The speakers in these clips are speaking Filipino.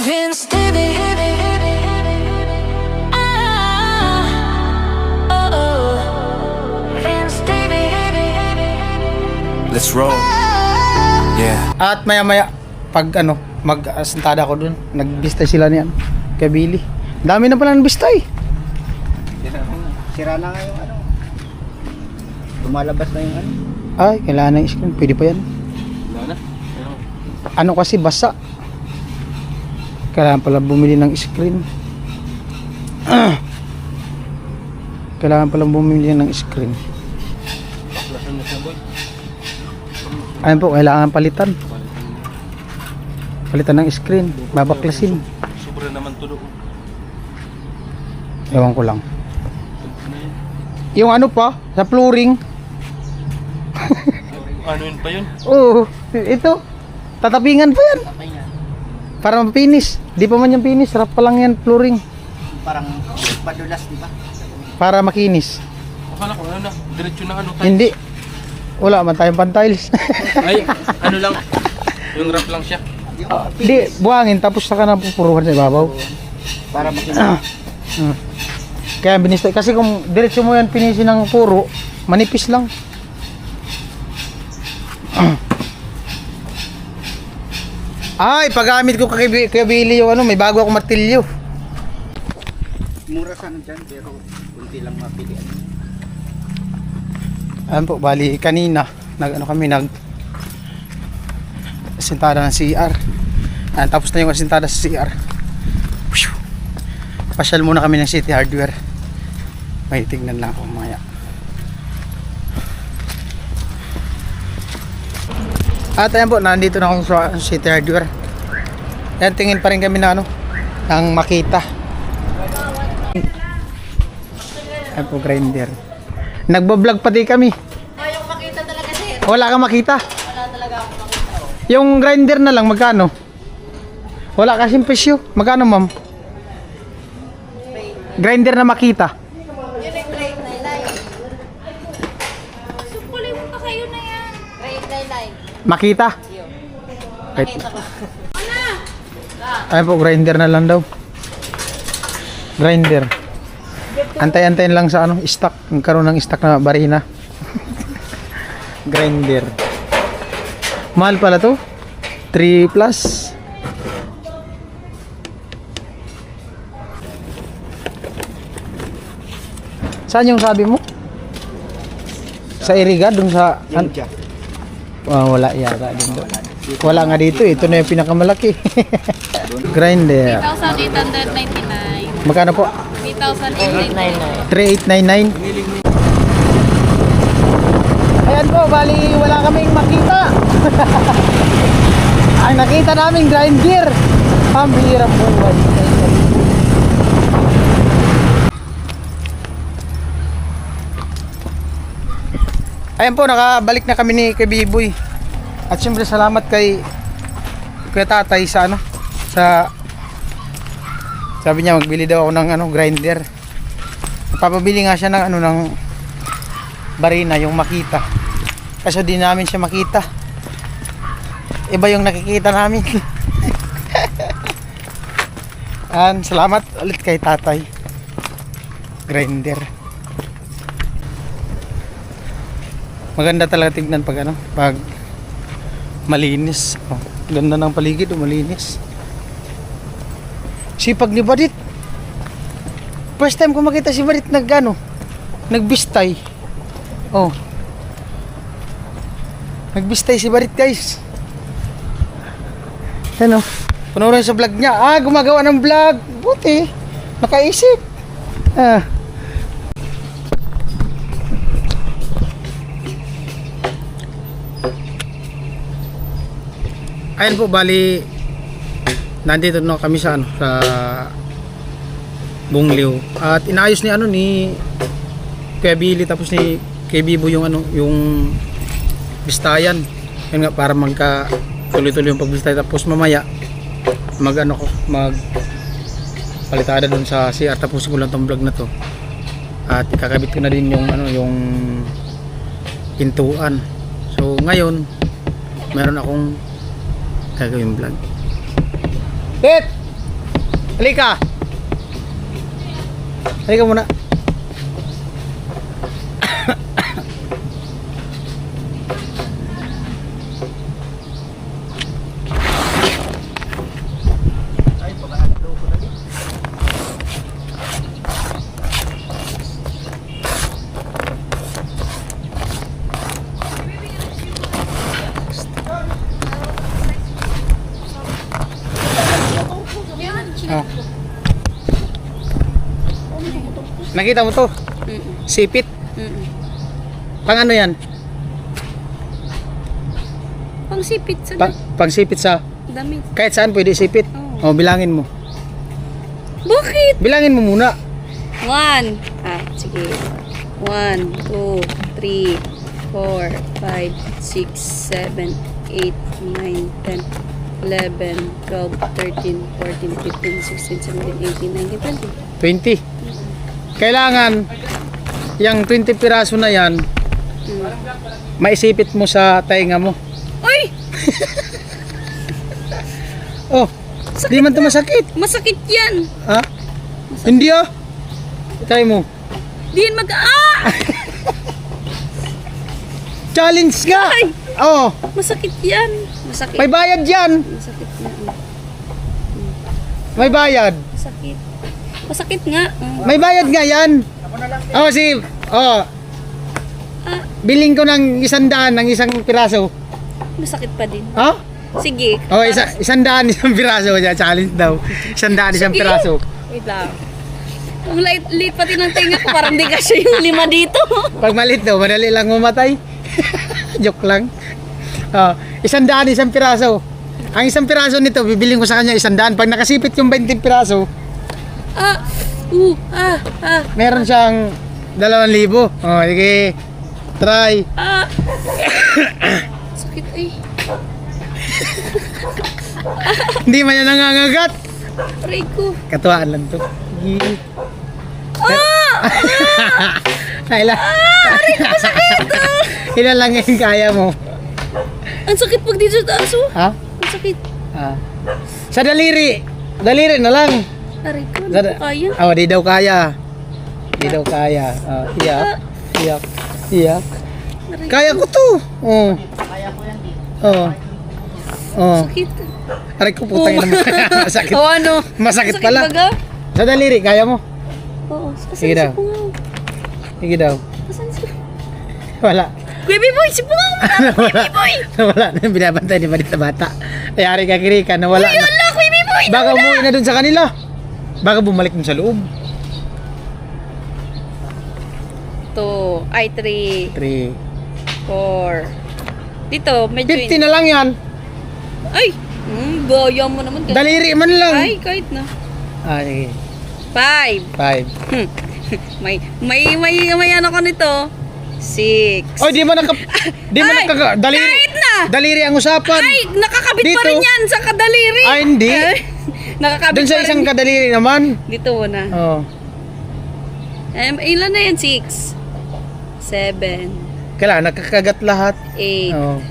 Vince Stevie. Vince Stevie. Let's roll. Yeah. At maya-maya pag mag-asentada ko dun, nagbista sila niyan kay Billy. Dami na pala ng bista eh. Sira na nga yung lumalabas na yung Ay, kailangan ng screen. Pwede pa yan. Ano kasi basa. Kailangan pala bumili ng screen. Kailangan pala bumili ng screen. Ayun po, kailangan palitan. Palitan ng screen. Babaklasin. Sobra naman tulo. Ewan ko lang. Yung ano pa, sa flooring. Ano yun pa yun? Oo, ito. Tatapingan pa yan. Para mapinis. Di pa man yung pinis, sarap pa lang yan flooring. parang padulas, di ba? Para makinis. Akala ko ano na, diretso na ano. Hindi. Wala man tayong pantiles. Ay, ano lang. Yung wrap lang siya. Di, buhangin tapos saka na pupuruhan sa ibabaw. Para makinis. Kaya binistay. Kasi kung diretso mo yan pinisin ng puro, manipis lang. Ay, paggamit ko kay Billy yung may bago akong martilyo. Mura sana dyan, pero kunti lang mapili. Ayan po, bali kanina kami asentada ng CR. Ayan, tapos na yung asentada sa CR. Pasyal muna kami ng City Hardware. May tignan lang ako mamaya. At ayan po, nandito na ako sa City Hardware. Ayan, tingin pa rin kami na ng Makita. Ayan po, grinder. Nagbablog pati kami. Yung makita talaga sir. Wala kang makita. Wala talaga ako makita. Yung grinder na lang, magkano? Wala kasing presyo. Magkano, ma'am? Grinder na makita. Yun yung grade 99. Sukulin mo pa kayo na yan. Grade 99. Makita. Yun. Wait. Nakita ko. Ayan po, grinder na lang daw. Grinder. Antay-antayin lang sa stock. Magkaroon ng stock na barina. Grinder. Mahal pala to. 3 plus. Saan yung sabi mo? Sa Iriga, dun sa... Yung dyan. Wala yata din doon. Wala nga dito. Ito na yung pinakamalaki. Grinder. 3,899. Magkano po? 3,899. 3899. Ayan po, bali wala kaming makita. Ang nakita namin grinder. Pambihirang buhay. Ayan po, nakabalik na kami ni kay Biboy. At siyempre salamat kay tatay sa sa sabi niya magbili daw ako ng grinder. Papabili nga siya ng ng barina, yung makita. Kaso di namin siya makita. Iba yung nakikita namin. Salamat ulit kay tatay. Grinder. Maganda talaga tignan pag malinis. Oh, ganda ng paligid, malinis. Sipag ni Badit. First time ko makita si Badit nagbistay. Oh. Nagbistay si Badit, guys. Ano? Panoorin sa vlog niya. Gumagawa ng vlog. Buti. Nakaisip. Ayan po, bali nandito na kami sa sa Bungliw. At inayos ni Kuya Billy tapos ni Kuya Bibo yung yung bistayan. Yun nga, para magka tuloy-tuloy yung pagbistay. Tapos mamaya mag palitada dun sa CR. Tapos ko lang tong vlog na to. At ikakabit ko na din yung yung pintuan. So ngayon meron akong gagawin vlog. Tit! Halika. Halika muna. Oh. Nakita mo to? Sipit. Pang ano yan? Pang sipit sa Pang sipit sa damit. kahit saan pwede sipit. Oo. Oh, bilangin mo. Bakit? Bilangin mo muna. 1. Sige. 1, 2, 3, 4, 5, 6, 7, 8, 9, 10, 11, 12, 13, 14, 15, 16, 17, 18, 19, 20. 20. Kailangan yung 20 piraso na yan, maisipit mo sa tainga mo. Uy! Oh, di man ito masakit. Masakit yan! Ha? Hindi ah. Try mo. Di yan Challenge nga. Ay! Oh, Masakit yan! Masakit. may bayad yan. Masakit nga. May bayad. Masakit. Masakit nga. May bayad nga yan. Oh, biling ko ng 100 ng isang piraso. Masakit pa din. Ha? Sige. Oh, 100 isang piraso. Challenge daw. 100 isang Sige. piraso. Wait lang. Ang liit pati ng tinga ko, parang di kasya yung 5 dito. Pag malit daw, madali lang mamatay. Joke lang. Oh, 100 isang piraso. Ang isang piraso nito, bibiling ko sa kanya 100. Pag nakasipit yung 20 piraso, meron siyang 2,000. Oh, sige. Try. Sakit ay. Hindi man yan nangangagat. Aray ko. Katuwaan lang to. Sige. Ilan? Ilan lang yung kaya mo? Ang sakit pag dito sa taas oh. Ha? Ang sakit. Sa daliri. Daliri na lang. Aray ko. Sa Ano ko kaya? Oh, di daw kaya. Di daw kaya. Iyak. Iyak. Iyak. Aray Kaya ko to. Oh. Kaya ko yan, di. Oh. Oh. Sakit. Aray ko putang ina. Masakit. O ano? Masakit pala. baga? Sa daliri, kaya mo? Oo. Sige daw. Sige daw. Asan si Wala. Baby boy, si Bunga! Wala. Wala na yung binabantay ni Badit na bata. Ayari ka kirika na wala Uy, na. ala, baby boy! Baka umuwi na dun sa kanila. Baka bumalik dun sa loob. 2, ay 3, 3. 4. Dito, medyo... 50 na lang yan. Ay! Gaya mo naman. Daliri man lang. Ay, kahit na. Sige. 5. may ano ko nito. 6. Oy, di mo Ay, daliri. kahit na! Daliri ang usapan. Ay, nakakabit pa Dito. rin yan sa kadaliri. Ay, hindi. Nakakabit Dun sa pa isang rin. kadaliri naman. Dito muna. Oh. Ilan na yan? 6. 7. Kailangan nakakagat lahat. 8. Oh.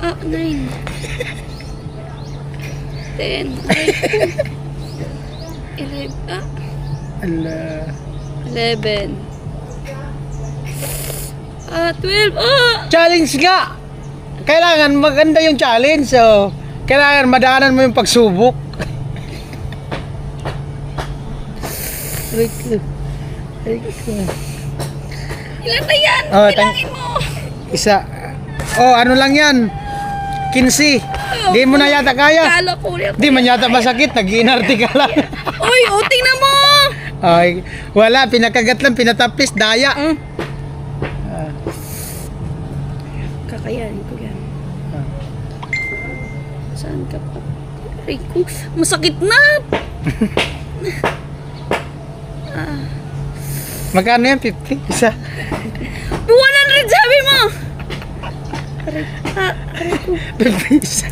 Ah, 9. 10. 11. Ala. 11. 12. Challenge nga. Kailangan maganda yung challenge. So, kailangan madaanan mo yung pagsubok. Ilan na yan? Oh, Bilangin mo. Isa. Oh, ano lang yan? 15. Di mo na yata kaya. Kala ko rin. Di man yata masakit. Nag-inarte ka lang. Uy, tingnan mo. Ay, wala. Pinakagat lang. Pinataplis. Daya. Kakayanin ko yan. Saan ka pa? Aray ko, masakit na. Magkano yan? 50? Isa. 100 sabi mo. Aray ko. 50 isa.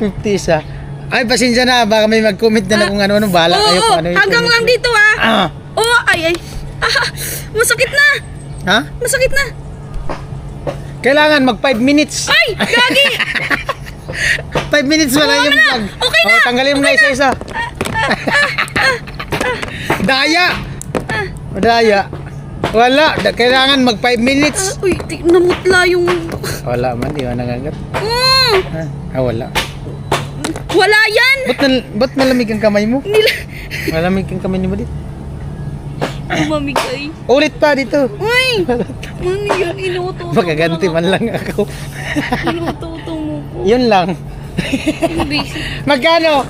50 isa. Ay, pasensya na. Baka may mag-comment na kung ano-ano. Bahala kayo kung ano yung hanggang comment. lang dito Ah. Ay. Masakit na. Ha? Masakit na. Kailangan mag 5 minutes. Ay! Gagi! 5 minutes wala yung vlog. Okay na! Tanggalin mo na isa-isa. Daya! Daya. Wala. Kailangan mag 5 minutes. Uy, namutla yung... Wala man, di ba nangagat? Wala. Wala yan! Ba't malamig ang kamay mo? Nila... Malamig ang kamay ni mo dito. Mamigay. Ulit pa dito. Uy! Ano yun? Inuuto. Makaganti man lang ako. Inuuto mo ko. Yun lang. Hindi. Magkano?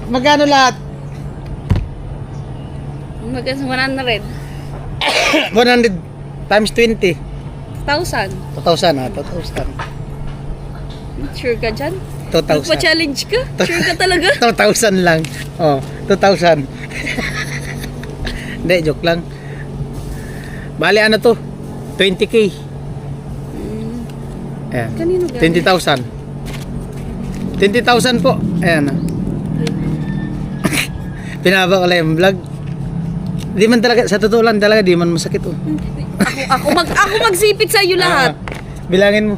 Magkano lahat? Magkano 100? 100 times 20. 1,000. 2,000 ah, 2,000. Sure ka dyan? 2,000. Magpa-challenge ka? Sure ka talaga? 2,000 lang. Oh, 2,000. Hindi, joke lang. Bali ano to? 20k. Ayan. Kanino galing? 20,000. 20,000 po. Ayan. Pinaba ko lang yung vlog. Di man talaga, sa totoo lang talaga, di man masakit oh. Ako magsipit sa iyo lahat. Bilangin mo.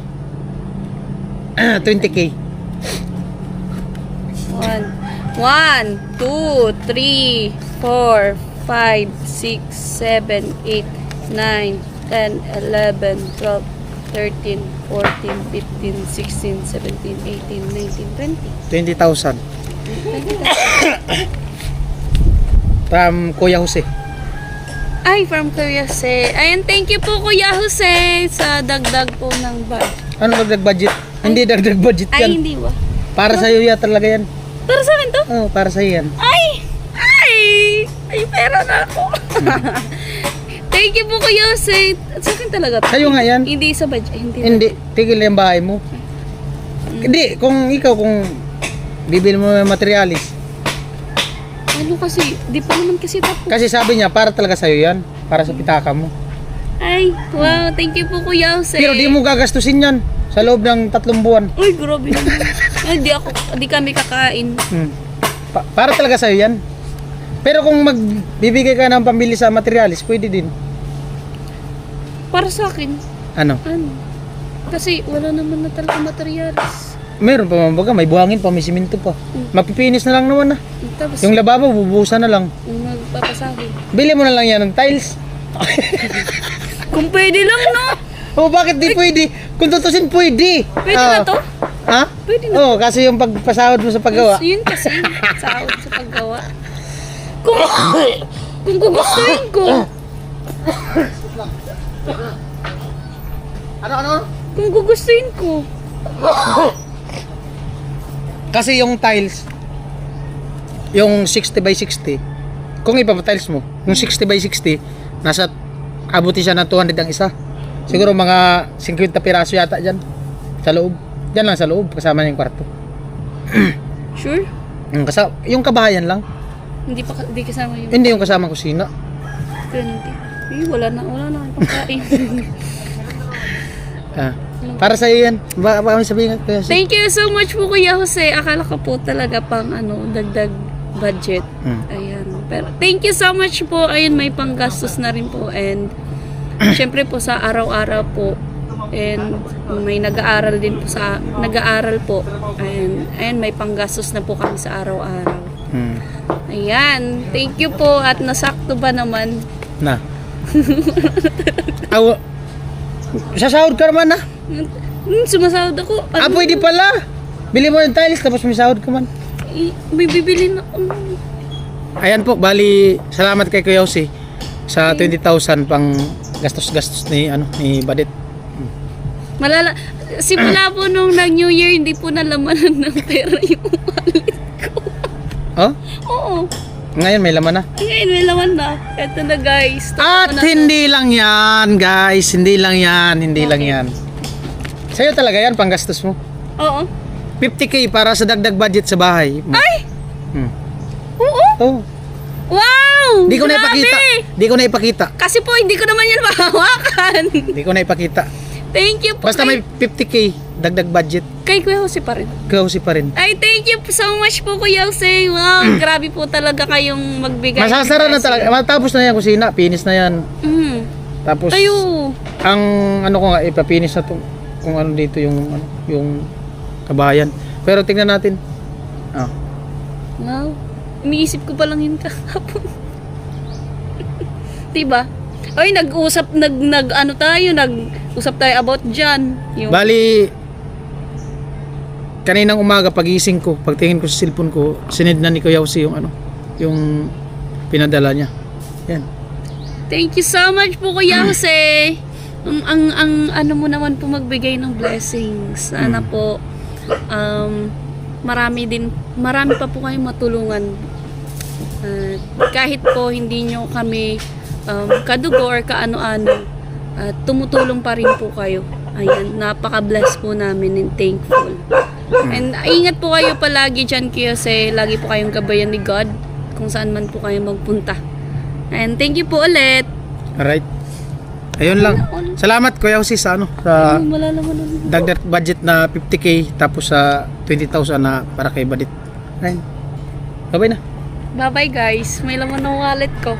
20k. 1, 2, 3, 4, 5, 6, 7, 8, 9, 10, 11, 12, 13, 14, 15, 16, 17, 18, 19, 20. 20,000. From Kuya Jose. Ay, from Kuya Jose. Ayan, thank you po Kuya Jose sa dagdag po ng bag. Ano dagdag budget? Hindi dagdag budget Ay, yan. hindi ba? Para sa iyo yan talaga yan. Para sa akin to? Oh, para sa iyo yan. Ay, pera na ako. Thank you po Kuya Jose. Sa akin talaga to. Sa'yo nga yan. Hindi sa budget. Hindi, tigil yung bahay mo. Hindi, kung ikaw bibili mo ng materialis. Ano kasi, di pa naman kasi tapos. Kasi sabi niya, para talaga sa'yo yan. Para sa pitaka mo. Ay, wow, thank you po Kuya Jose. Pero di mo gagastusin yan sa loob ng 3 buwan. Uy, grabe naman. Ay, di kami kakain. Para talaga sa'yo yan. Pero kung magbibigay ka ng pambili sa materialis, pwede din. Para sa akin, Ano? kasi wala naman na talaga materials. Meron pa mga baga, may buhangin pa, may simento pa. Mapipinis na lang naman na. Tapos, Yung lababo, bubuhusan na lang. magpapasahin. Bili mo na lang yan ng tiles. Kung pwede lang, no? Oh, bakit di pwede? Kung tutusin, pwede. Pwede na to? Ha? Pwede na. Oo, kasi yung pagpasahod mo sa paggawa. Yun kasi, sahod sa paggawa. Kung gugustuhin ko. Ano? Kung gugustuhin ko. Kasi yung tiles, yung 60 by 60, kung ipapatiles mo, yung 60 by 60, abuti siya ng 200 ang isa. Siguro mga 50 piraso yata dyan, sa loob. Dyan lang sa loob, kasama na yung kwarto. Sure? Yung kabahayan lang, Hindi kasama yung hindi yung kasama kusina. 20. Wala na akong pagkain. Para sa iyo yan, baka kami sabihin nga. Thank you so much po Kuya Jose. Akala ko po talaga pang dagdag budget. Ayan. Pero thank you so much po. Ayun, may panggastos na rin po. And syempre po sa araw-araw po. And may nag-aaral din po nag-aaral po. And may panggastos na po kami sa araw-araw. Ayan. Thank you po. At nasakto ba naman? Na. Sasahod ka naman na. Sumasahod ako. Pwede pala. Bili mo yung tiles tapos may sahod ka man. May bibili na ako. Ayan po, bali salamat kay Kuya Jose sa 20,000 pang gastos-gastos ni Badit. Simula po nung nag-New Year, hindi po nalamanan ng pera yung wallet ko. Oh? Oo. Ngayon may laman na. Ngayon may laman na. Eto na guys. At hindi lang yan, guys. Hindi lang yan. Sa'yo talaga yan, panggastos mo. Oo. 50k para sa dagdag budget sa bahay. Ay! Oo? Oh. Wow! Di ko na Grabe! ipakita. Di ko na ipakita. Kasi po, hindi ko naman yan mahawakan. Di ko na ipakita. Thank you po. Basta may 50k dagdag budget. Kay Kuya Jose pa rin. Kuya Jose pa rin. Ay, thank you so much po Kuya Jose. Wow, grabe po talaga kayong magbigay. Masasara na talaga. Matapos na yan kusina. Finish na yan. Tapos Tayo. ang ano ko nga ipapinis na to kung ano dito yung kabahayan. Pero tingnan natin. Ah. Wow. Iniisip ko pa lang yun kahapon. Diba? Ay, nag-usap tayo about dyan. Yung, Bali kaninang umaga pagising ko, pagtingin ko sa cellphone ko, sinend na ni Kuya Jose yung pinadala niya. Yan. thank you so much po Kuya Jose. Ang ano mo naman po magbigay ng blessings. Sana po marami pa po kayong matulungan. Kahit po hindi nyo kami kadugo or kaano-ano, tumutulong pa rin po kayo. Ayan, napaka-bless po namin and thankful. And ingat po kayo palagi dyan kasi lagi po kayong gabayan ni God kung saan man po kayo magpunta. And thank you po ulit. Alright. Ayun lang. Salamat Kuya Jose sa sa Malalaman naman. dagdag budget na 50k tapos sa 20,000 na para kay Badit. Ayun. Bye-bye na. Bye-bye guys. May laman ng wallet ko.